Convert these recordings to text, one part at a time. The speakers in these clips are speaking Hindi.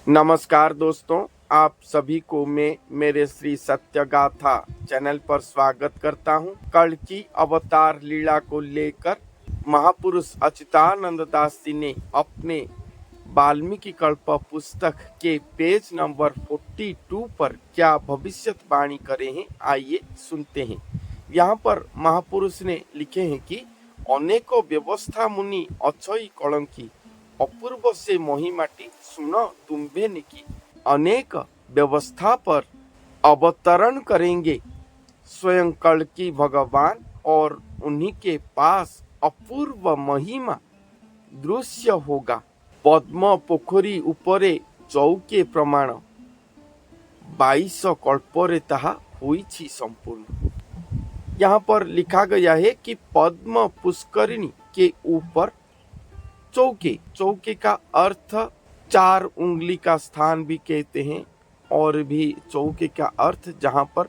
नमस्कार दोस्तों, आप सभी को मैं मेरे श्री सत्यगाथा चैनल पर स्वागत करता हूं। कल की अवतार लीला को लेकर महापुरुष अच्युतानंद दास जी ने अपने वाल्मीकि कल्प पुस्तक के पेज नंबर 42 पर क्या भविष्यवाणी करे हैं, आइए सुनते हैं। यहाँ पर महापुरुष ने लिखे हैं कि अनेक व्यवस्था मुनि अक्षय कलंकी अपूर्व से महिमाटी सुन तुम्भे निकी। अनेक व्यवस्था पर अवतरण करेंगे स्वयं कल्कि भगवान और उन्हीं के पास अपूर्व महिमा दृश्य होगा। पद्म पोखरी उपरे चौके प्रमाण 22 कल्परे ताहा होइछि संपूर्ण। यहाँ पर लिखा गया है कि पद्म पुष्करिणी के ऊपर चौके का अर्थ 4 उंगली का स्थान भी कहते हैं, और भी चौके का अर्थ जहाँ पर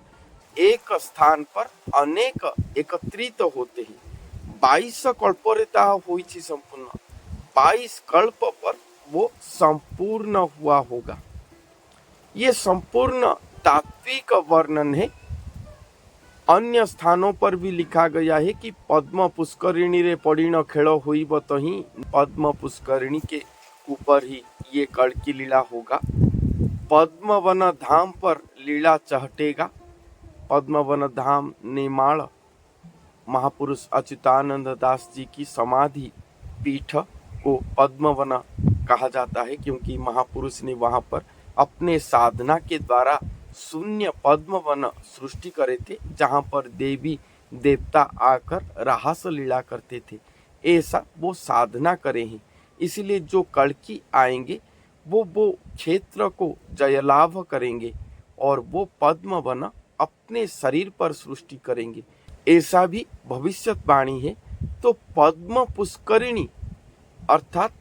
एक स्थान पर अनेक एकत्रित होते हैं। 22 कल्परेता होइछि संपूर्ण, 22 कल्प पर वो संपूर्ण हुआ होगा। ये संपूर्ण तात्विक वर्णन है। अन्य स्थानों पर भी लिखा गया है कि पद्म पुष्करिणी रे पड़ीन खेल होइब तो ही पद्म पुष्करिणी के ऊपर ही ये कल्कि लीला होगा। पद्मवन धाम पर लीला चहटेगा। पद्मवन धाम नेमाल महापुरुष अच्युतानंद दास जी की समाधि पीठ को पद्मवन कहा जाता है, क्योंकि महापुरुष ने वहां पर अपने साधना के द्वारा शून्य पद्मवन सृष्टि करे थे, जहां पर देवी देवता आकर रास लीला करते थे। ऐसा वो साधना करे हैं, इसलिए जो कल्कि आएंगे वो क्षेत्र को जयलाभ करेंगे और वो पद्मवन अपने शरीर पर सृष्टि करेंगे, ऐसा भी भविष्यवाणी है। तो पद्म पुष्करिणी अर्थात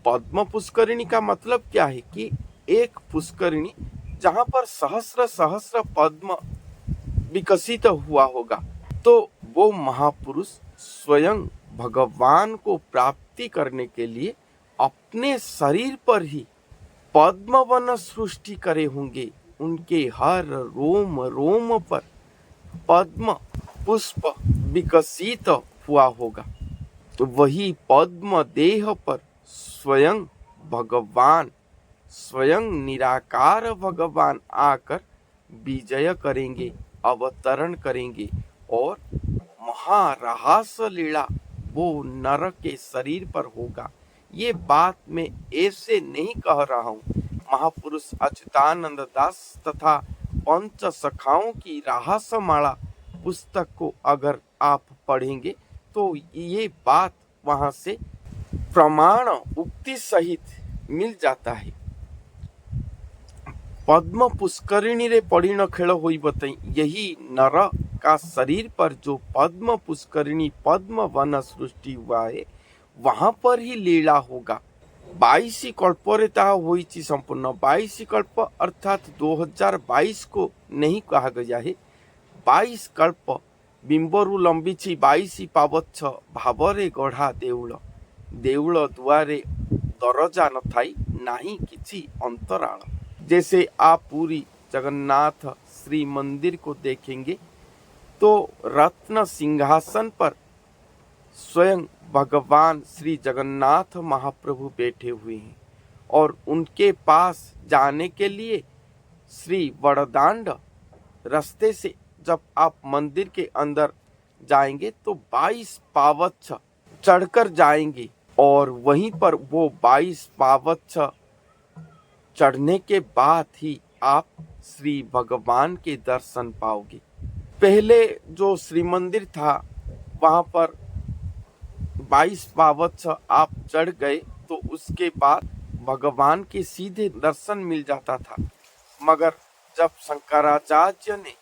पद्म पुष्करिणी का मतलब क्या है कि एक पुष्करिणी जहां पर सहस्र सहस्र पद्म विकसित हुआ होगा। तो वो महापुरुष स्वयं भगवान को प्राप्ति करने के लिए अपने शरीर पर ही पद्मवन सृष्टि करे होंगे। उनके हर रोम रोम पर पद्म पुष्प विकसित हुआ होगा। तो वही पद्म देह पर स्वयं भगवान, स्वयं निराकार भगवान आकर विजय करेंगे, अवतरण करेंगे और महारहस लीला वो नर के शरीर पर होगा। ये बात मैं ऐसे नहीं कह रहा हूँ। महापुरुष अच्युतानंद दास तथा पंच सखाओं की रहस्यमाला पुस्तक को अगर आप पढ़ेंगे तो ये बात वहां से प्रमाण उक्ति सहित मिल जाता है। पद्म पुष्करिणी रे पड़ीन खेल होई बताई, यही नर का शरीर पर जो पद्म पुष्करिणी पद्म वन सृष्टि हुआ है वहां पर ही लीला होगा। 22 कल्परेता होइछि संपूर्ण। 22 कल्प अर्थात 2022 को नहीं कहा गया है। 22 कल्प बिंबरू लंबिछि 22 पावच्छ भावरे गढ़ा देउल। देउल दुआरे दरजा न थाई नाही किछि अंतराल। जैसे आप पूरी जगन्नाथ श्री मंदिर को देखेंगे तो रत्न सिंहासन पर स्वयं भगवान श्री जगन्नाथ महाप्रभु बैठे हुए हैं, और उनके पास जाने के लिए श्री वरदांड रास्ते से जब आप मंदिर के अंदर जाएंगे तो 22 पावच्छ चढ़कर जाएंगे, और वहीं पर वो 22 पावच्छ चढ़ने के बाद ही आप श्री भगवान के दर्शन पाओगे। पहले जो श्री मंदिर था वहां पर 22 पावच्छ आप चढ़ गए तो उसके बाद भगवान के सीधे दर्शन मिल जाता था। मगर जब शंकराचार्य ने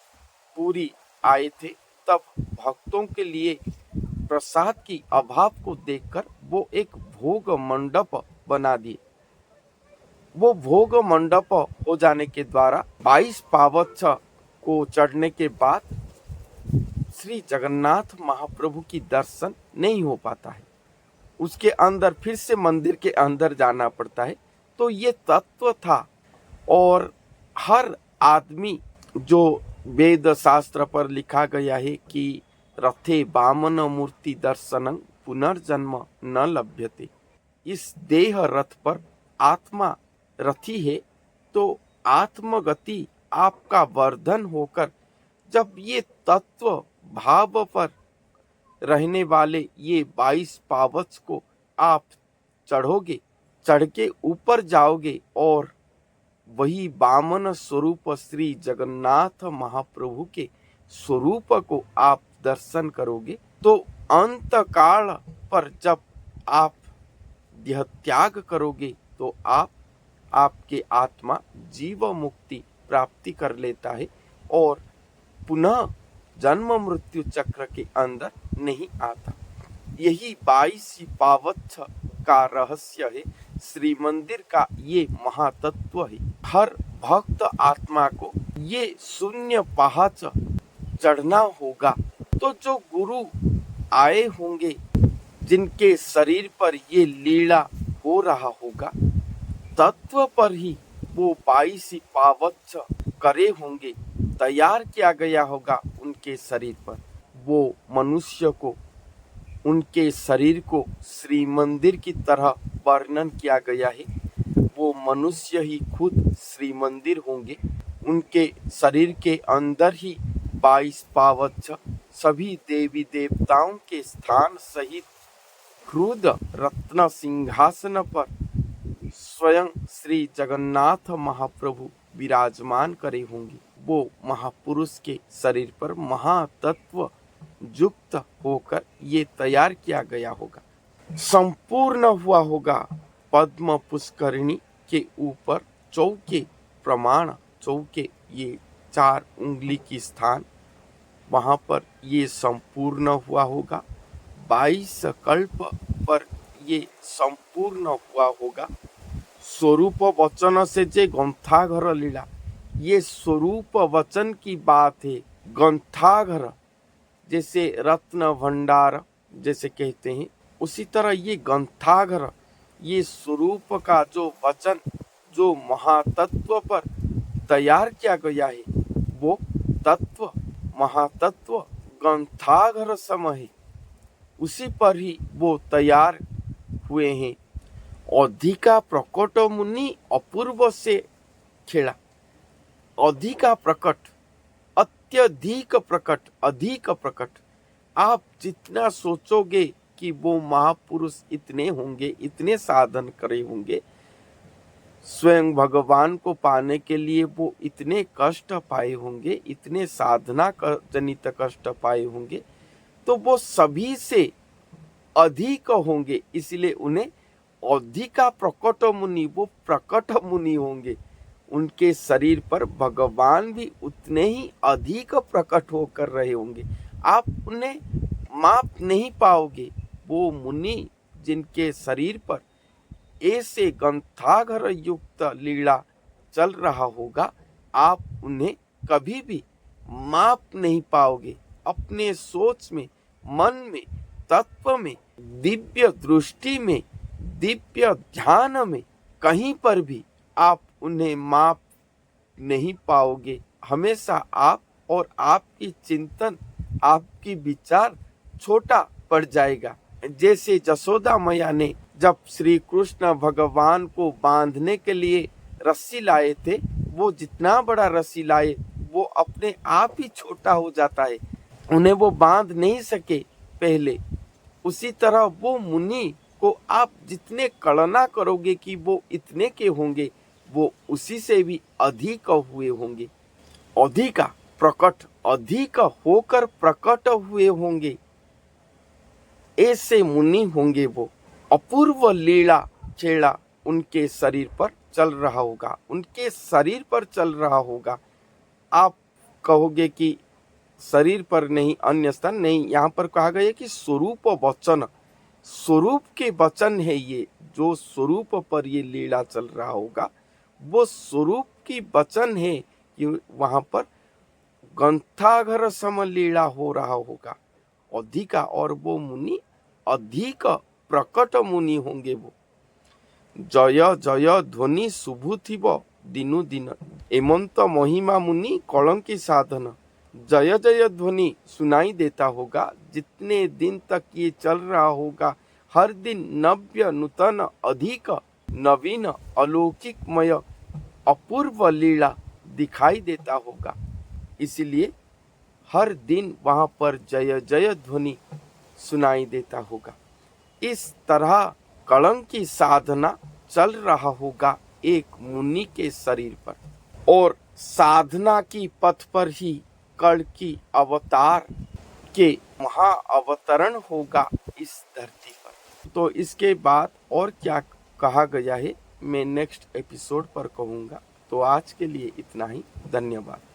पूरी आए थे तब भक्तों के लिए प्रसाद की अभाव को देखकर वो एक भोग मंडप बना दिए। वो भोग मंडप हो जाने के द्वारा 22 पावच्छ को चढ़ने के बाद श्री जगन्नाथ महाप्रभु की दर्शन नहीं हो पाता है। उसके अंदर फिर से मंदिर के अंदर जाना पड़ता है, तो ये तत्व था। और हर आदमी, जो वेद शास्त्र पर लिखा गया है कि रथे वामन मूर्ति दर्शनं पुनर्जन्म न लभ्यते, इस देह रथ पर आत्मा रथी है, तो आत्मगति आपका वर्धन होकर जब ये तत्व भाव पर रहने वाले ये 22 पावच को आप चढ़ोगे, चढ़ के ऊपर जाओगे और वही वामन स्वरूप श्री जगन्नाथ महाप्रभु के स्वरूप को आप दर्शन करोगे, तो अंत काल पर जब आप देह त्याग करोगे तो आपके आत्मा जीव मुक्ति प्राप्ति कर लेता है और पुनः जन्म मृत्यु चक्र के अंदर नहीं आता। यही 22 पावच का रहस्य है, श्री मंदिर का ये महातत्व है। हर भक्त आत्मा को ये शून्य पहाड़ चढ़ना होगा। तो जो गुरु आए होंगे, जिनके शरीर पर ये लीला हो रहा होगा, तत्व पर ही वो 22 पावच करे होंगे, तैयार किया गया होगा उनके शरीर पर। वो मनुष्य को, उनके शरीर को श्री मंदिर की तरह वर्णन किया गया है। वो मनुष्य ही खुद श्री मंदिर होंगे। उनके शरीर के अंदर ही 22 पावच सभी देवी देवताओं के स्थान सहित क्रुद रत्न सिंहासन पर स्वयं श्री जगन्नाथ महाप्रभु विराजमान करे होंगे। वो महापुरुष के शरीर पर महातत्व युक्त होकर ये तैयार किया गया होगा, संपूर्ण हुआ होगा। पद्म पुष्करिणी के ऊपर चौके प्रमाण, चौके ये 4 उंगली की स्थान, वहां पर ये संपूर्ण हुआ होगा। 22 कल्प पर ये संपूर्ण हुआ होगा। स्वरूप वचन से जे ग्रंथाघर लीला, ये स्वरूप वचन की बात है। ग्रंथाघर जैसे रत्न भंडार जैसे कहते हैं, उसी तरह ये ग्रंथाघर, ये स्वरूप का जो वचन, जो महातत्व पर तैयार किया गया है, वो तत्व महातत्व ग्रंथाघर सम है। उसी पर ही वो तैयार हुए हैं। अधिका प्रकट मुनि अपूर्व से खेला। अधिका प्रकट, अत्यधिक प्रकट, अधिक प्रकट। आप जितना सोचोगे कि वो महापुरुष इतने होंगे, इतने साधन करे होंगे, स्वयं भगवान को पाने के लिए वो इतने कष्ट पाए होंगे, इतने साधना जनित कष्ट पाए होंगे, तो वो सभी से अधिक होंगे। इसलिए उन्हें अधिका प्रकट मुनि, वो प्रकट मुनि होंगे। उनके शरीर पर भगवान भी उतने ही अधिक प्रकट होकर रहे होंगे। आप उन्हें माप नहीं पाओगे। वो मुनि जिनके शरीर पर ऐसे ग्रंथाघर युक्त लीला चल रहा होगा, आप उन्हें कभी भी माप नहीं पाओगे। अपने सोच में, मन में, तत्व में, दिव्य दृष्टि में, दिव्य ध्यान में, कहीं पर भी आप उन्हें माप नहीं पाओगे। हमेशा आप और आपकी चिंतन, आपकी विचार छोटा पड़ जाएगा। जैसे जसोदा मैया ने जब श्री कृष्ण भगवान को बांधने के लिए रस्सी लाए थे, वो जितना बड़ा रस्सी लाए वो अपने आप ही छोटा हो जाता है, उन्हें वो बांध नहीं सके पहले। उसी तरह वो मुनि को आप जितने कल्पना करोगे कि वो इतने के होंगे, वो उसी से भी अधिक हुए होंगे। अधिक प्रकट, अधिक होकर प्रकट हुए होंगे, ऐसे मुनि होंगे। वो अपूर्व लीला खेला उनके शरीर पर चल रहा होगा, उनके शरीर पर चल रहा होगा। आप कहोगे कि शरीर पर नहीं, अन्य स्थान नहीं, यहाँ पर कहा गया कि स्वरूप वचन, स्वरूप के वचन है ये। जो स्वरूप पर ये लीला चल रहा होगा, वो स्वरूप की वचन है कि वहां पर ग्रंथाघर सम लीला हो रहा होगा। अधिका, और वो मुनि अधिक प्रकट मुनि होंगे। वो जय जय ध्वनि शुभुथिब दिनु दिन, एमंत महिमा मुनि कलंकी साधन। जय जय ध्वनि सुनाई देता होगा जितने दिन तक ये चल रहा होगा। हर दिन नव्य नूतन अधिक नवीन अलौकिकमय अपूर्व लीला दिखाई देता होगा। इसलिए हर दिन वहां पर जय जय ध्वनि सुनाई देता होगा। इस तरह कलंक की साधना चल रहा होगा एक मुनि के शरीर पर, और साधना की पथ पर ही कल की अवतार के महाअवतरण होगा इस धरती पर। तो इसके बाद और क्या कहा गया है मैं नेक्स्ट एपिसोड पर कहूँगा। तो आज के लिए इतना ही, धन्यवाद।